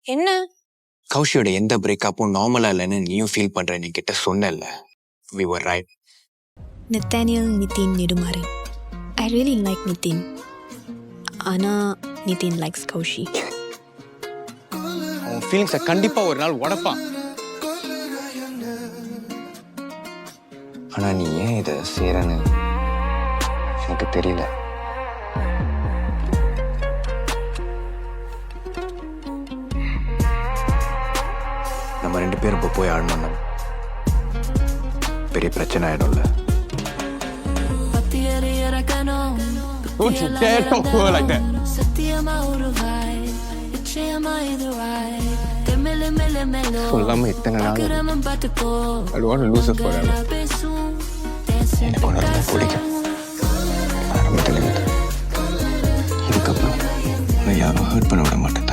என்ன? கௌஷியோட எந்த பிரேக்கப்பும் நார்மலா இல்லைன்னு நீயும் ஃபீல் பண்ற நீ கிட்ட சொன்னல. We were right. Nathaniel Nitin Nidumari. I really like Nitin. Ana Nitin likes Kaushi. அவன் ஃபீலிங்ஸை கண்டிப்பா ஒரு நாள் உடப்பான். ஆனா நீ ஏன் இதை செய்யறன்னு எனக்கு தெரியல. நம்ம 2 பேரும் இப்போ போய் ஆடணும்னா பெரிய பிரச்சனை ஆயிடும்ல. Don't you dare talk to her like that. சொல்லாம இத்தனை நாள் I don't want to lose her forever. எனக்கு ஒன்று ரொம்ப பிடிக்கும். ஆரம்பத்தில் இதுக்கப்புறம் நான் யாரும் ஹர்ட் பண்ண விட மாட்டேன்.